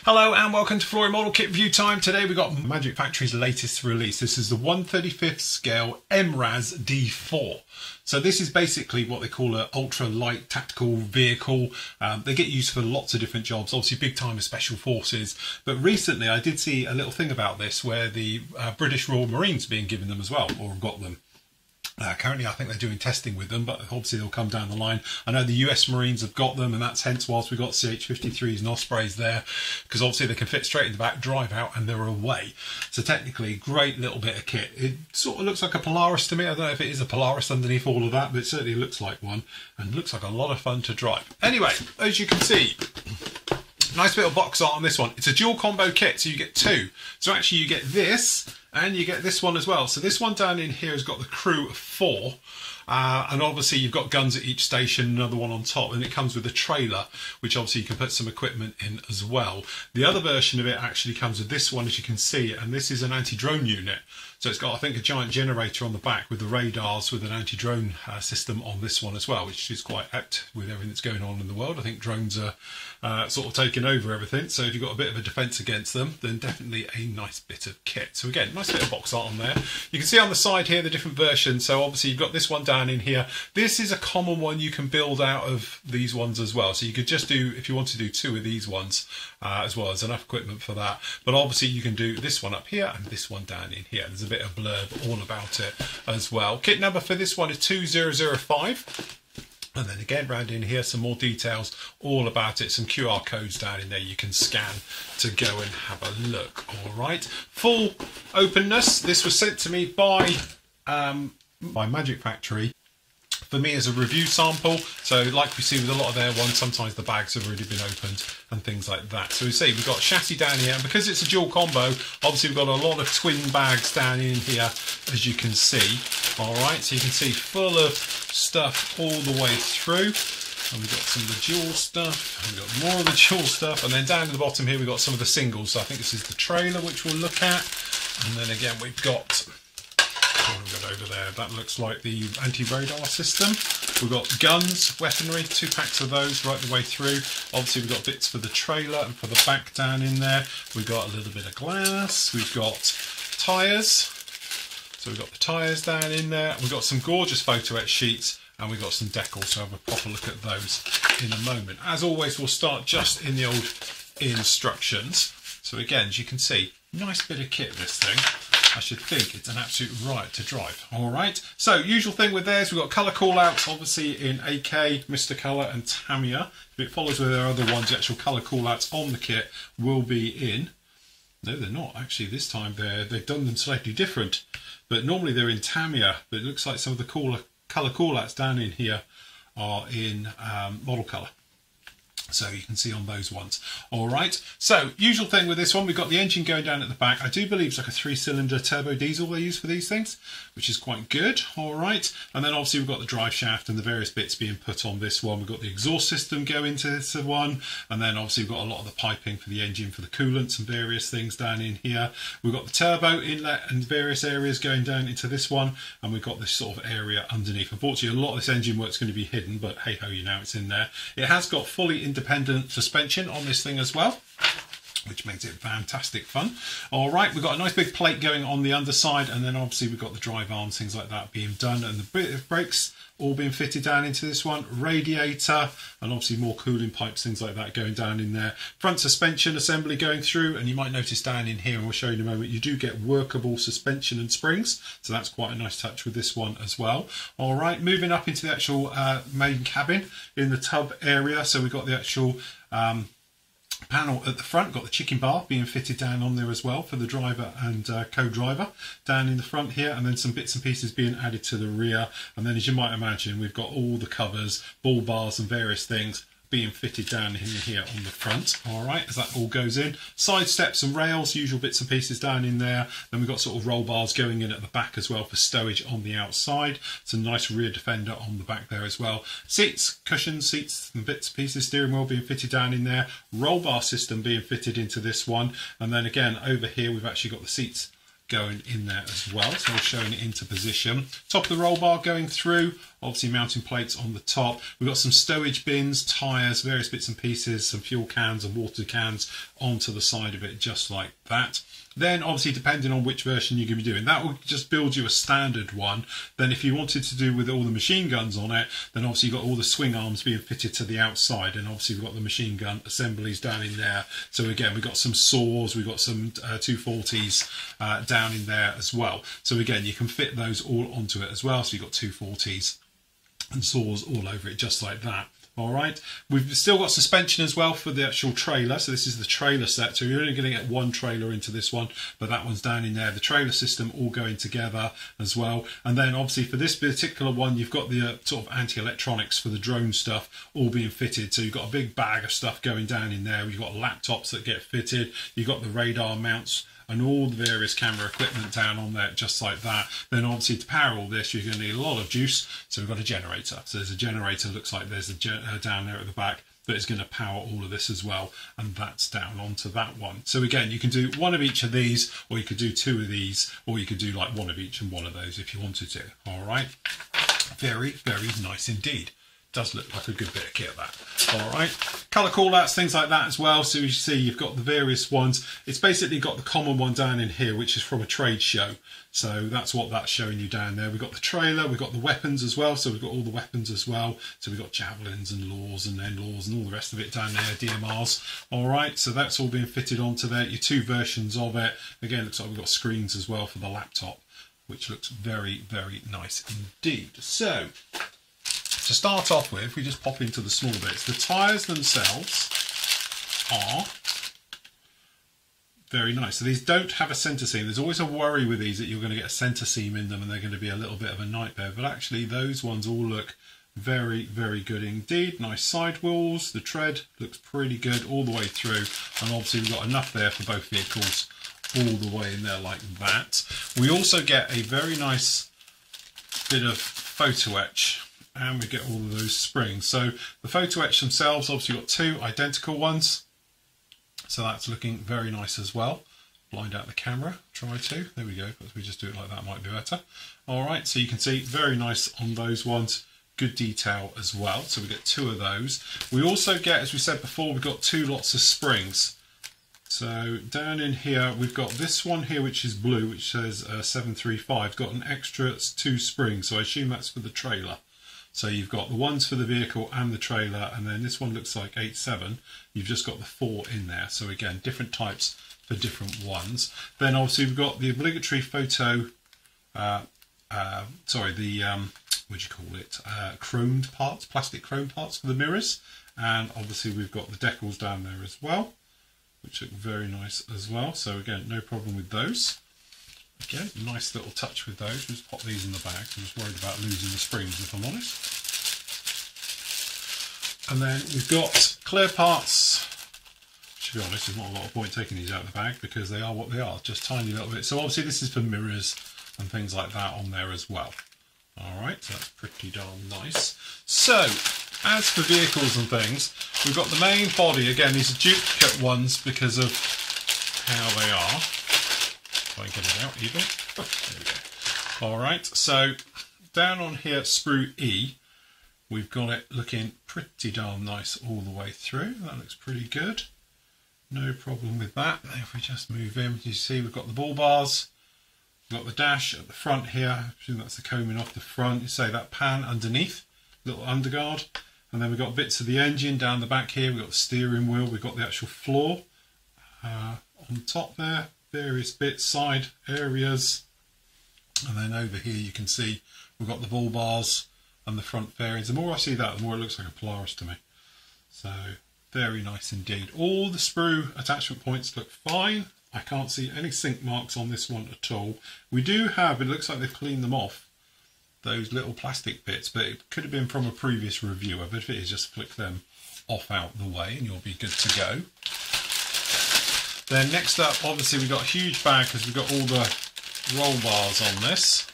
Hello and welcome to Flooring Model Kit Review Time. Today we've got Magic Factory's latest release. This is the 1/35th scale MRZR. So this is basically what they call an ultra light tactical vehicle. They get used for lots of different jobs, obviously big time of special forces. But recently I did see a little thing about this where the British Royal Marines are being given them as well, or have got them. Currently I think they're doing testing with them, but obviously they'll come down the line. I know the US Marines have got them, and that's hence whilst we've got CH-53s and Ospreys there, because obviously they can fit straight in the back, drive out, and they're away. So technically, great little bit of kit. It sort of looks like a Polaris to me. I don't know if it is a Polaris underneath all of that, but it certainly looks like one, and looks like a lot of fun to drive. Anyway, as you can see, nice bit of box art on this one. It's a dual combo kit, so you get two. So actually you get this, and you get this one as well. So this one down in here has got the crew of 4. And obviously you've got guns at each station, another one on top, and it comes with a trailer, which obviously you can put some equipment in as well. The other version of it actually comes with this one, as you can see, and this is an anti-drone unit. So it's got, I think, a giant generator on the back with the radars with an anti-drone system on this one as well, which is quite apt with everything that's going on in the world. I think drones are sort of taking over everything. So if you've got a bit of a defence against them, then definitely a nice bit of kit. So again, nice bit of box art on there. You can see on the side here the different versions. So obviously you've got this one down in here. This is a common one you can build out of these ones as well. So you could just do, if you want to do 2 of these ones as well, there's enough equipment for that. But obviously you can do this one up here and this one down in here. There's a bit of blurb all about it as well. Kit number for this one is 2005. And then again, round in here, some more details all about it. Some QR codes down in there you can scan to go and have a look. All right. Full openness. This was sent to me by Magic Factory for me as a review sample. So like we see with a lot of their ones, sometimes the bags have already been opened and things like that. So we see we've got chassis down here, and because it's a dual combo, obviously we've got a lot of twin bags down in here, as you can see. All right, so you can see full of stuff all the way through. And we've got some of the dual stuff, and we've got more of the dual stuff, and then down at the bottom here we've got some of the singles. So I think this is the trailer, which we'll look at. And then again we've got, what have we got over there? That looks like the anti-radar system. We've got guns, weaponry, 2 packs of those right the way through. Obviously we've got bits for the trailer and for the back down in there. We've got a little bit of glass. We've got tyres. So we've got the tyres down in there. We've got some gorgeous photo etch sheets, and we've got some decals, so I'll have a proper look at those in a moment. As always, we'll start just in the old instructions. So again, as you can see, nice bit of kit, this thing. I should think it's an absolute riot to drive. All right, so usual thing with theirs, we've got colour call-outs, obviously in AK, Mr. Colour and Tamiya. If it follows with their other ones, the actual colour call-outs on the kit will be in. No, they're not. Actually, this time they've done them slightly different. But normally they're in Tamiya, but it looks like some of the colour call-outs down in here are in model colour. So you can see on those ones. All right, so usual thing with this one, we've got the engine going down at the back. I do believe it's like a 3-cylinder turbo diesel they use for these things, which is quite good. All right, and then obviously we've got the drive shaft and the various bits being put on this one. We've got the exhaust system going to this one, and then obviously we've got a lot of the piping for the engine, for the coolants and various things down in here. We've got the turbo inlet and various areas going down into this one, and we've got this sort of area underneath. Unfortunately, a lot of this engine work's going to be hidden, but hey ho, you know it's in there. It has got fully independent suspension on this thing as well, which makes it fantastic fun. All right, we've got a nice big plate going on the underside, and then obviously we've got the drive arms, things like that being done, and the brakes all being fitted down into this one, radiator, and obviously more cooling pipes, things like that going down in there. Front suspension assembly going through, and you might notice down in here, and we'll show you in a moment, you do get workable suspension and springs, so that's quite a nice touch with this one as well. All right, moving up into the actual main cabin in the tub area, so we've got the actual panel at the front, got the chicken bar being fitted down on there as well for the driver and co-driver down in the front here, and then some bits and pieces being added to the rear. And then, as you might imagine, we've got all the covers, ball bars and various things being fitted down in here on the front. All right, as that all goes in. Side steps and rails, usual bits and pieces down in there. Then we've got sort of roll bars going in at the back as well for stowage on the outside. Some nice rear defender on the back there as well. Seats, cushions, seats and bits and pieces, steering wheel being fitted down in there. Roll bar system being fitted into this one. And then again, over here, we've actually got the seats going in there as well. So we're showing it into position. Top of the roll bar going through, obviously mounting plates on the top. We've got some stowage bins, tyres, various bits and pieces, some fuel cans and water cans onto the side of it, just like that. Then obviously depending on which version you're going to be doing, that will just build you a standard one. Then if you wanted to do with all the machine guns on it, then obviously you've got all the swing arms being fitted to the outside, and obviously we've got the machine gun assemblies down in there. So again, we've got some saws, we've got some 240s down in there as well. So again, you can fit those all onto it as well. So you've got 240s and saws all over it, just like that. All right, we've still got suspension as well for the actual trailer. So this is the trailer set. So you're only going to get one trailer into this one, but that one's down in there. The trailer system all going together as well. And then obviously for this particular one, you've got the sort of anti-electronics for the drone stuff all being fitted. So you've got a big bag of stuff going down in there. You've got laptops that get fitted. You've got the radar mounts and all the various camera equipment down on there, just like that. Then obviously to power all this, you're going to need a lot of juice. So we've got a generator. So there's a generator, looks like there's a down there at the back, that is going to power all of this as well, and that's down onto that one. So again, you can do one of each of these, or you could do two of these, or you could do like one of each and one of those if you wanted to. All right, very, very nice indeed. Does look like a good bit of kit, that. All right, colour callouts, things like that as well. So you see you've got the various ones. It's basically got the common one down in here, which is from a trade show. So that's what that's showing you down there. We've got the trailer, we've got the weapons as well. So we've got all the weapons as well. So we've got javelins and laws and end laws and all the rest of it down there, DMRs. All right, so that's all being fitted onto there. Your two versions of it. Again, looks like we've got screens as well for the laptop, which looks very, very nice indeed. So to start off with, we just pop into the small bits. The tyres themselves are very nice. So these don't have a centre seam. There's always a worry with these that you're going to get a centre seam in them and they're going to be a little bit of a nightmare. But actually those ones all look very, very good indeed. Nice sidewalls. The tread looks pretty good all the way through. And obviously we've got enough there for both vehicles all the way in there like that. We also get a very nice bit of photo etch, and we get all of those springs. So the photo etch themselves, obviously got two identical ones. So that's looking very nice as well. Blind out the camera, try to. There we go, if we just do it like that might be better. All right, so you can see very nice on those ones. Good detail as well. So we get two of those. We also get, as we said before, we've got two lots of springs. So down in here, we've got this one here, which is blue, which says 735. It's got an extra 2 springs, so I assume that's for the trailer. So you've got the ones for the vehicle and the trailer, and then this one looks like 87. You've just got the 4 in there. So again, different types for different ones. Then obviously we've got the obligatory photo, what do you call it? Chromed parts, plastic chromed parts for the mirrors. And obviously we've got the decals down there as well, which look very nice as well. So again, no problem with those. Again, nice little touch with those. We'll just pop these in the bag. I'm just worried about losing the springs, if I'm honest. And then we've got clear parts. To be honest, there's not a lot of point taking these out of the bag because they are what they are, just tiny little bit. So obviously this is for mirrors and things like that on there as well. All right, so that's pretty darn nice. So as for vehicles and things, we've got the main body. Again, these are duplicate ones because of how they are. If I can get it out even. There we go. All right, so down on here, sprue E, we've got it looking pretty darn nice all the way through. That looks pretty good. No problem with that. If we just move in, you see we've got the ball bars. We've got the dash at the front here. I presume that's the coaming off the front. You say that pan underneath, little underguard. And then we've got bits of the engine down the back here. We've got the steering wheel. We've got the actual floor on top there. Various bits, side areas. And then over here you can see we've got the ball bars and the front fairings. The more I see that, the more it looks like a Polaris to me. So very nice indeed. All the sprue attachment points look fine. I can't see any sink marks on this one at all. We do have, it looks like they've cleaned them off, those little plastic bits, but it could have been from a previous reviewer. But if it is, just flick them off out the way and you'll be good to go. Then next up, obviously we've got a huge bag because we've got all the roll bars on this.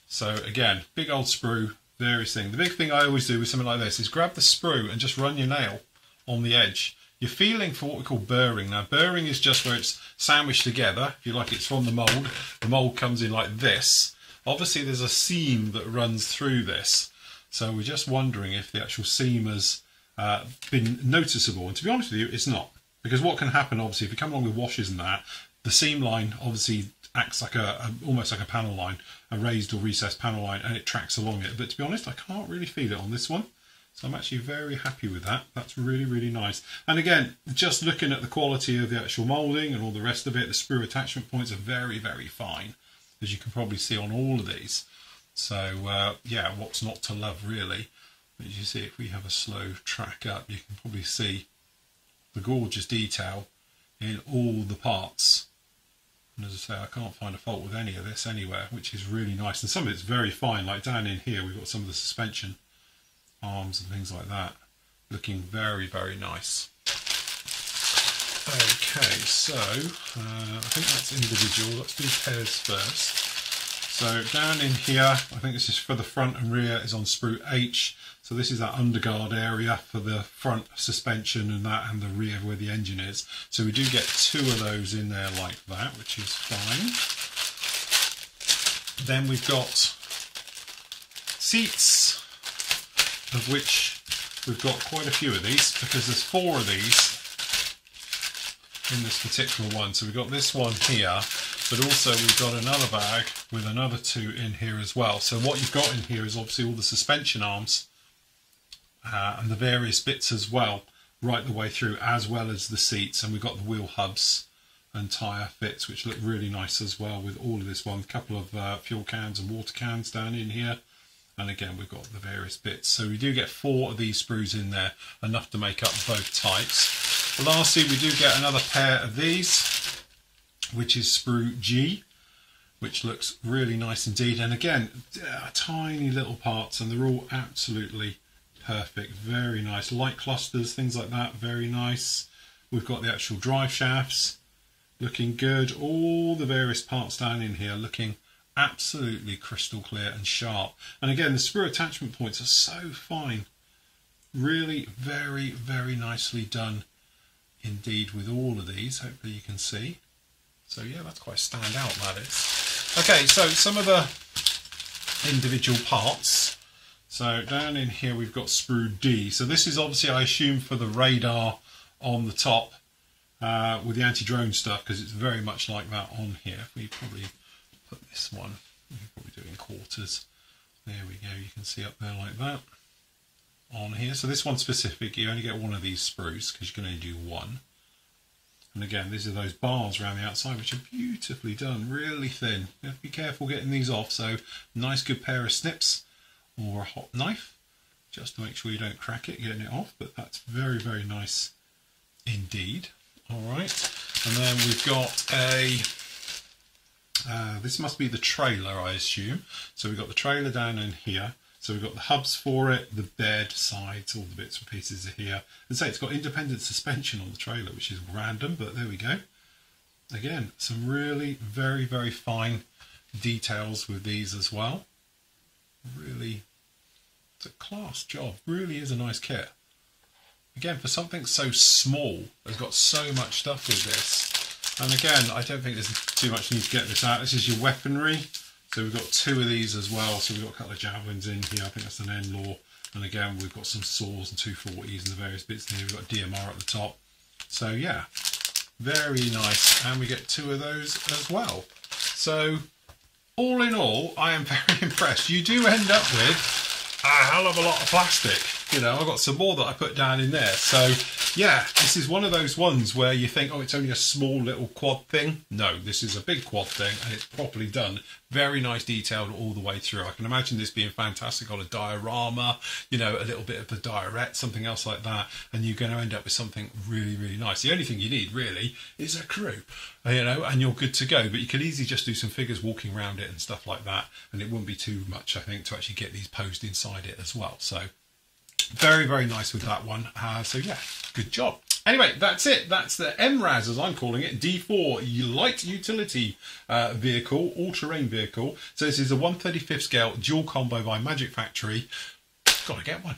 So again, big old sprue, various things. The big thing I always do with something like this is grab the sprue and just run your nail on the edge. You're feeling for what we call burring. Now, burring is just where it's sandwiched together. If you like, it's from the mould. The mould comes in like this. Obviously, there's a seam that runs through this. So we're just wondering if the actual seam has been noticeable. And to be honest with you, it's not. Because what can happen, obviously, if you come along with washes and that, the seam line obviously acts like almost like a panel line, a raised or recessed panel line, and it tracks along it. But to be honest, I can't really feel it on this one. So I'm actually very happy with that. That's really, really nice. And again, just looking at the quality of the actual moulding and all the rest of it, the sprue attachment points are very, very fine, as you can probably see on all of these. So yeah, what's not to love really? As you see, if we have a slow track up, you can probably see the gorgeous detail in all the parts. And as I say, I can't find a fault with any of this anywhere, which is really nice. And some of it's very fine, like down in here, we've got some of the suspension arms and things like that, looking very, very nice. Okay, so I think that's individual. Let's do pairs first. So down in here, I think this is for the front and rear, is on sprue H. So this is that underguard area for the front suspension and that, and the rear where the engine is. So we do get two of those in there like that, which is fine. Then we've got seats, of which we've got quite a few of these, because there's 4 of these in this particular one. So we've got this one here, but also we've got another bag with another 2 in here as well. So what you've got in here is obviously all the suspension arms and the various bits as well, right the way through, as well as the seats. And we've got the wheel hubs and tyre fits, which look really nice as well with all of this one. A couple of fuel cans and water cans down in here. And again, we've got the various bits. So we do get 4 of these sprues in there, enough to make up both types. Lastly, we do get another pair of these, which is sprue G, which looks really nice indeed. And again, tiny little parts, and they're all absolutely perfect. Very nice. Light clusters, things like that, very nice. We've got the actual drive shafts, looking good. All the various parts down in here looking absolutely crystal clear and sharp. And again, the sprue attachment points are so fine. Really very, very nicely done indeed with all of these. Hopefully you can see. So yeah, that's quite stand out, that is. Okay, so some of the individual parts. So down in here we've got sprue D. So this is obviously, I assume, for the radar on the top with the anti-drone stuff, because it's very much like that on here. We probably put this one, we can probably do it in quarters. There we go, you can see up there like that on here. So this one specific, you only get one of these sprues because you can only do one. And again, these are those bars around the outside, which are beautifully done, really thin. You have to be careful getting these off. So nice good pair of snips or a hot knife, just to make sure you don't crack it getting it off. But that's very, very nice indeed. All right, and then we've got a this must be the trailer, I assume. So we've got the trailer down in here. So we've got the hubs for it, the bed, sides, all the bits and pieces are here. And so it's got independent suspension on the trailer, which is random, but there we go. Again, some really very, very fine details with these as well. Really, it's a class job. Really is a nice kit. Again, for something so small, it's got so much stuff with this. And again, I don't think there's too much need to get this out. This is your weaponry. So we've got 2 of these as well. So we've got a couple of javelins in here. I think that's an N-Law. And again, we've got some saws and 240s and the various bits in here. We've got DMR at the top. So yeah, very nice. And we get 2 of those as well. So all in all, I am very impressed. You do end up with a hell of a lot of plastic. You know, I've got some more that I put down in there. So yeah, this is one of those ones where you think, oh, it's only a small little quad thing. No, this is a big quad thing, and it's properly done. Very nice detailed all the way through. I can imagine this being fantastic on a diorama, you know, a little bit of the diorette, something else like that, and you're going to end up with something really, really nice. The only thing you need really is a crew, you know, and you're good to go. But you could easily just do some figures walking around it and stuff like that, and it wouldn't be too much, I think, to actually get these posed inside it as well. So very, very nice with that one. So yeah, good job. Anyway, that's it. That's the MRZR, as I'm calling it, D4 light utility vehicle, all-terrain vehicle. So this is a 1/35 scale dual combo by Magic Factory. Gotta get one.